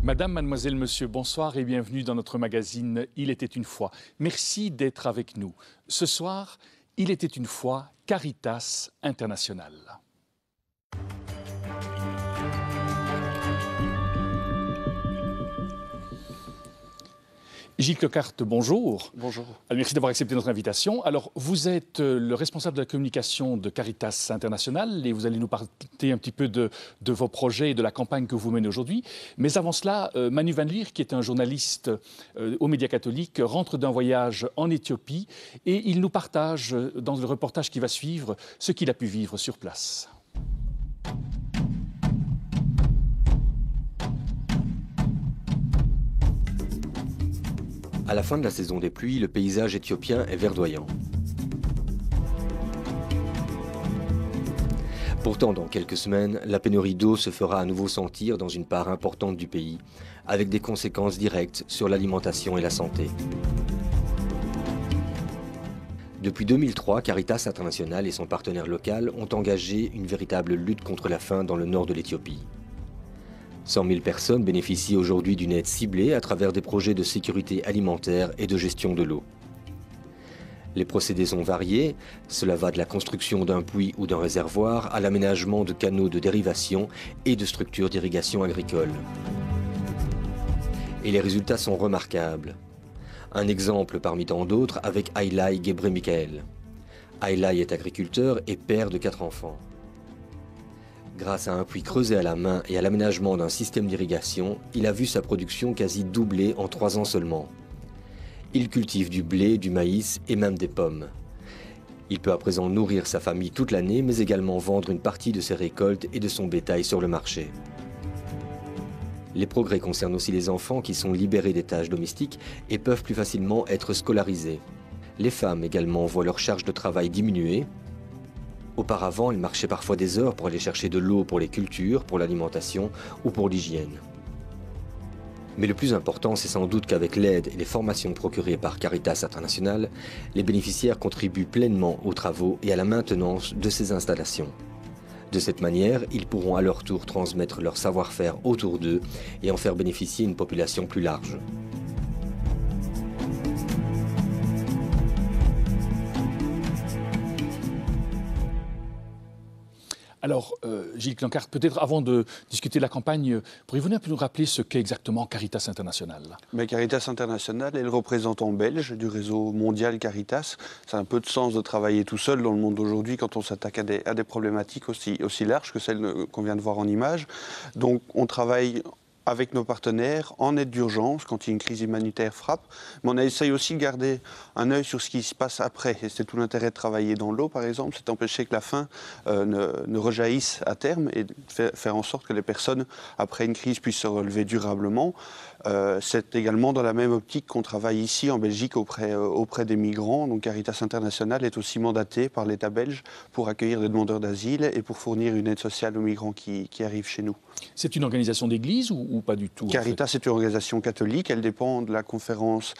Madame, mademoiselle, monsieur, bonsoir et bienvenue dans notre magazine « Il était une fois ». Merci d'être avec nous. Ce soir, il était une fois Caritas International. Gilles Clocart, bonjour. Bonjour. Merci d'avoir accepté notre invitation. Alors, vous êtes le responsable de la communication de Caritas International et vous allez nous parler un petit peu de vos projets et de la campagne que vous menez aujourd'hui. Mais avant cela, Manu Van Lier, qui est un journaliste aux médias catholiques, rentre d'un voyage en Éthiopie et il nous partage, dans le reportage qui va suivre, ce qu'il a pu vivre sur place. À la fin de la saison des pluies, le paysage éthiopien est verdoyant. Pourtant, dans quelques semaines, la pénurie d'eau se fera à nouveau sentir dans une part importante du pays, avec des conséquences directes sur l'alimentation et la santé. Depuis 2003, Caritas International et son partenaire local ont engagé une véritable lutte contre la faim dans le nord de l'Éthiopie. 100 000 personnes bénéficient aujourd'hui d'une aide ciblée à travers des projets de sécurité alimentaire et de gestion de l'eau. Les procédés sont variés, cela va de la construction d'un puits ou d'un réservoir à l'aménagement de canaux de dérivation et de structures d'irrigation agricole. Et les résultats sont remarquables. Un exemple parmi tant d'autres avec Hailai Gebre Michael. Hailai est agriculteur et père de 4 enfants. Grâce à un puits creusé à la main et à l'aménagement d'un système d'irrigation, il a vu sa production quasi doubler en 3 ans seulement. Il cultive du blé, du maïs et même des pommes. Il peut à présent nourrir sa famille toute l'année, mais également vendre une partie de ses récoltes et de son bétail sur le marché. Les progrès concernent aussi les enfants qui sont libérés des tâches domestiques et peuvent plus facilement être scolarisés. Les femmes également voient leur charge de travail diminuer. Auparavant, elles marchaient parfois des heures pour aller chercher de l'eau pour les cultures, pour l'alimentation ou pour l'hygiène. Mais le plus important, c'est sans doute qu'avec l'aide et les formations procurées par Caritas International, les bénéficiaires contribuent pleinement aux travaux et à la maintenance de ces installations. De cette manière, ils pourront à leur tour transmettre leur savoir-faire autour d'eux et en faire bénéficier une population plus large. Alors, Gilles Clocart, peut-être avant de discuter de la campagne, pourriez-vous un peu nous rappeler ce qu'est exactement Caritas International? Mais Caritas International est le représentant belge du réseau mondial Caritas. Ça a un peu de sens de travailler tout seul dans le monde d'aujourd'hui quand on s'attaque à des problématiques aussi larges que celles qu'on vient de voir en image. Donc, on travaille avec nos partenaires en aide d'urgence quand une crise humanitaire frappe. Mais on essaye aussi de garder un œil sur ce qui se passe après. Et c'est tout l'intérêt de travailler dans l'eau, par exemple, c'est d'empêcher que la faim ne rejaillisse à terme et de faire en sorte que les personnes, après une crise, puissent se relever durablement. C'est également dans la même optique qu'on travaille ici en Belgique auprès des migrants. Donc Caritas International est aussi mandaté par l'État belge pour accueillir des demandeurs d'asile et pour fournir une aide sociale aux migrants qui arrivent chez nous. C'est une organisation d'église ou pas du tout? Caritas, c'est une organisation catholique, elle dépend de la conférence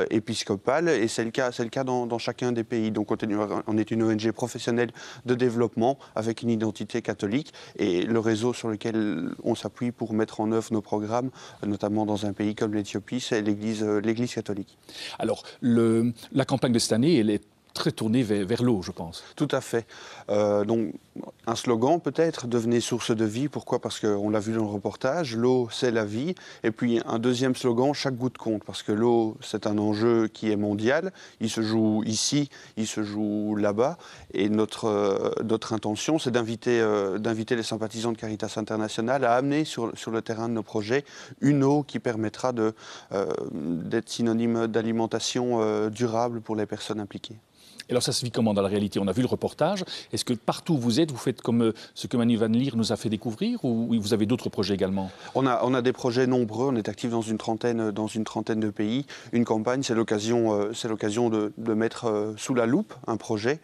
épiscopale et c'est le cas dans chacun des pays. Donc on est une ONG professionnelle de développement avec une identité catholique et le réseau sur lequel on s'appuie pour mettre en œuvre nos programmes, notamment dans un pays comme l'Éthiopie, c'est l'Église catholique. Alors, la campagne de cette année, elle est très tournée vers l'eau, je pense. Tout à fait. Donc, un slogan peut-être, devenez source de vie. Pourquoi? Parce qu'on l'a vu dans le reportage, l'eau c'est la vie. Et puis un deuxième slogan, chaque goutte compte. Parce que l'eau c'est un enjeu qui est mondial. Il se joue ici, il se joue là-bas. Et notre intention c'est d'inviter les sympathisants de Caritas International à amener sur le terrain de nos projets une eau qui permettra d'être synonyme d'alimentation durable pour les personnes impliquées. Et alors ça se vit comment dans la réalité? On a vu le reportage. Est-ce que partout où vous êtes, vous faites comme ce que Manu Van Lier nous a fait découvrir ou vous avez d'autres projets également? On a des projets nombreux, on est actif dans une trentaine de pays. Une campagne, c'est l'occasion de mettre sous la loupe un projet.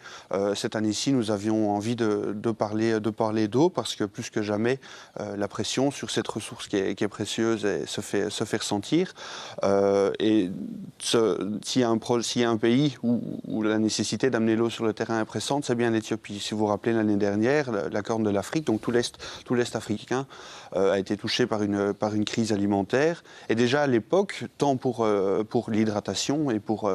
Cette année-ci, nous avions envie de parler d'eau parce que plus que jamais, la pression sur cette ressource qui est précieuse se fait ressentir. Et s'il y a un pays où la nécessité nécessité d'amener l'eau sur le terrain est pressante, c'est bien l'Éthiopie. Si vous vous rappelez l'année dernière, la Corne de l'Afrique, donc tout l'Est africain, a été touché par une crise alimentaire. Et déjà à l'époque, tant pour l'hydratation et pour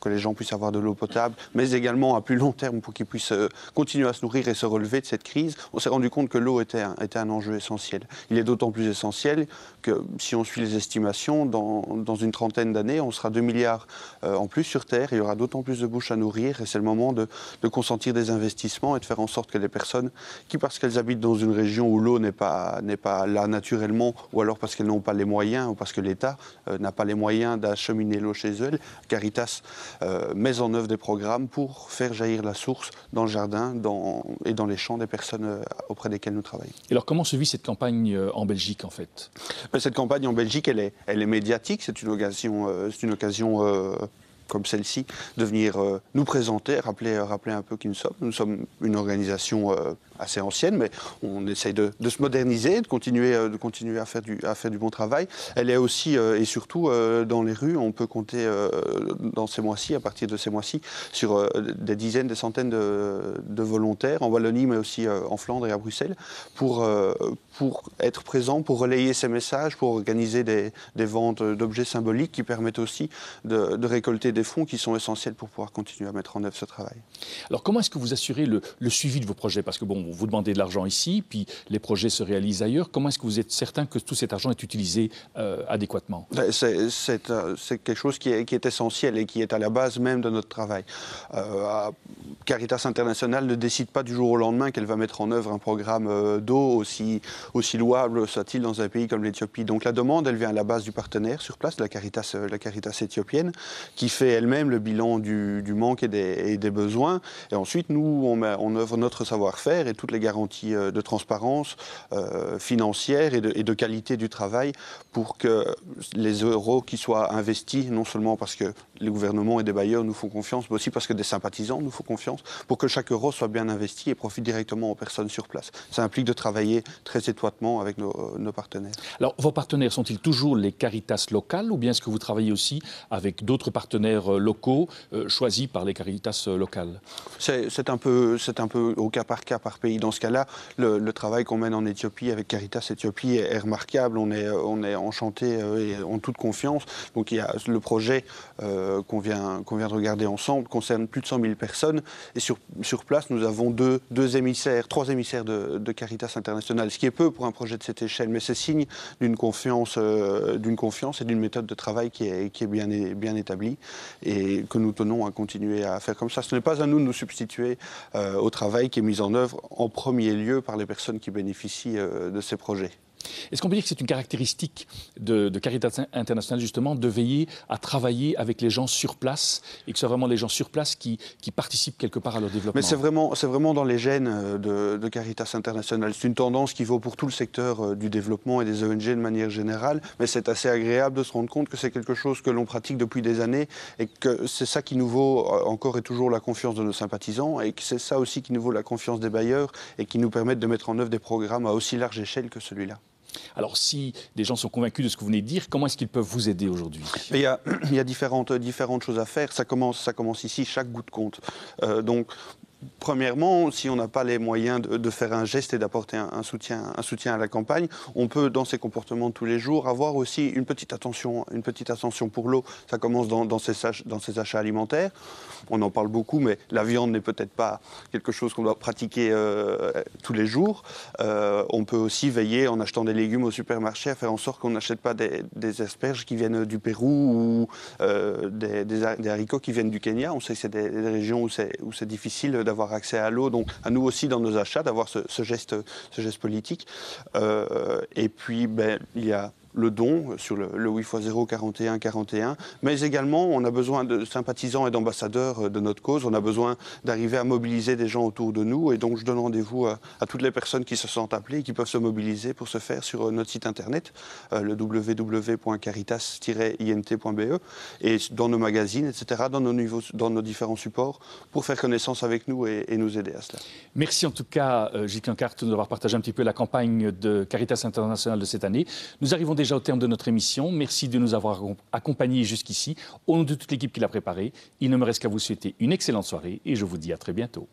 que les gens puissent avoir de l'eau potable, mais également à plus long terme pour qu'ils puissent continuer à se nourrir et se relever de cette crise, on s'est rendu compte que l'eau était un enjeu essentiel. Il est d'autant plus essentiel que si on suit les estimations, dans une trentaine d'années, on sera 2 milliards en plus sur Terre, il y aura d'autant plus de bouches à nourrir et c'est le moment de consentir des investissements et de faire en sorte que les personnes qui, parce qu'elles habitent dans une région où l'eau n'est pas là naturellement, ou alors parce qu'elles n'ont pas les moyens, ou parce que l'État n'a pas les moyens d'acheminer l'eau chez elles, Caritas met en œuvre des programmes pour faire jaillir la source dans le jardin et dans les champs des personnes auprès desquelles nous travaillons. Et alors comment se vit cette campagne en Belgique en fait? Cette campagne en Belgique, elle est médiatique, c'est une occasion comme celle-ci, de venir nous présenter, rappeler un peu qui nous sommes. Nous sommes une organisation assez ancienne, mais on essaye de se moderniser, de continuer à faire du bon travail. Elle est aussi et surtout dans les rues. On peut compter dans ces mois-ci, à partir de ces mois-ci, sur des dizaines, des centaines de volontaires en Wallonie, mais aussi en Flandre et à Bruxelles, pour être présents, pour relayer ces messages, pour organiser des ventes d'objets symboliques qui permettent aussi de récolter des fonds qui sont essentiels pour pouvoir continuer à mettre en œuvre ce travail. Alors comment est-ce que vous assurez le suivi de vos projets? Parce que bon, vous demandez de l'argent ici, puis les projets se réalisent ailleurs. Comment est-ce que vous êtes certain que tout cet argent est utilisé adéquatement? C'est quelque chose qui est essentiel et qui est à la base même de notre travail. Caritas International ne décide pas du jour au lendemain qu'elle va mettre en œuvre un programme d'eau aussi louable soit-il dans un pays comme l'Éthiopie. Donc la demande, elle vient à la base du partenaire sur place, la Caritas éthiopienne, qui fait elle-même le bilan du manque et des besoins. Et ensuite, nous, on met en œuvre notre savoir-faire et toutes les garanties de transparence financière et de qualité du travail pour que les euros qui soient investis, non seulement parce que les gouvernements et des bailleurs nous font confiance, mais aussi parce que des sympathisants nous font confiance, pour que chaque euro soit bien investi et profite directement aux personnes sur place. Ça implique de travailler très étroitement avec nos partenaires. Alors, vos partenaires sont-ils toujours les Caritas locales ou bien est-ce que vous travaillez aussi avec d'autres partenaires locaux choisis par les Caritas locales? C'est un peu au cas par pays. Dans ce cas-là, le travail qu'on mène en Éthiopie avec Caritas Éthiopie est remarquable. On est enchanté et en toute confiance. Donc il y a le projet qu'on vient de regarder ensemble concerne plus de 100 000 personnes. Et sur place, nous avons trois émissaires de Caritas International, ce qui est peu pour un projet de cette échelle, mais c'est signe d'une confiance et d'une méthode de travail qui est bien établie et que nous tenons à continuer à faire comme ça. Ce n'est pas à nous de nous substituer au travail qui est mis en œuvre en premier lieu par les personnes qui bénéficient de ces projets. Est-ce qu'on peut dire que c'est une caractéristique de Caritas International, justement, de veiller à travailler avec les gens sur place et que ce soit vraiment les gens sur place qui participent quelque part à leur développement? Mais c'est vraiment dans les gènes de Caritas International. C'est une tendance qui vaut pour tout le secteur du développement et des ONG de manière générale, mais c'est assez agréable de se rendre compte que c'est quelque chose que l'on pratique depuis des années et que c'est ça qui nous vaut encore et toujours la confiance de nos sympathisants et que c'est ça aussi qui nous vaut la confiance des bailleurs et qui nous permettent de mettre en œuvre des programmes à aussi large échelle que celui-là. Alors, si des gens sont convaincus de ce que vous venez de dire, comment est-ce qu'ils peuvent vous aider aujourd'hui? Il y a différentes choses à faire. Ça commence ici, chaque goutte compte. Donc, premièrement, si on n'a pas les moyens de faire un geste et d'apporter un soutien à la campagne, on peut, dans ses comportements de tous les jours, avoir aussi une petite attention pour l'eau. Ça commence dans ses achats alimentaires. On en parle beaucoup, mais la viande n'est peut-être pas quelque chose qu'on doit pratiquer tous les jours. On peut aussi veiller, en achetant des légumes au supermarché, à faire en sorte qu'on n'achète pas des asperges qui viennent du Pérou ou des haricots qui viennent du Kenya. On sait que c'est des régions où c'est difficile d'avoir accès à l'eau, donc à nous aussi dans nos achats d'avoir ce geste politique. Et puis il y a le don sur le 8x0 41 41, mais également on a besoin de sympathisants et d'ambassadeurs de notre cause, on a besoin d'arriver à mobiliser des gens autour de nous et donc je donne rendez-vous à toutes les personnes qui se sentent appelées et qui peuvent se mobiliser pour ce faire sur notre site internet, le www.caritas-int.be et dans nos magazines, etc., dans nos différents supports pour faire connaissance avec nous et nous aider à cela. Merci en tout cas Gilles Klinkert d'avoir partagé un petit peu la campagne de Caritas International de cette année. Nous arrivons déjà déjà au terme de notre émission. Merci de nous avoir accompagnés jusqu'ici. Au nom de toute l'équipe qui l'a préparée, il ne me reste qu'à vous souhaiter une excellente soirée et je vous dis à très bientôt.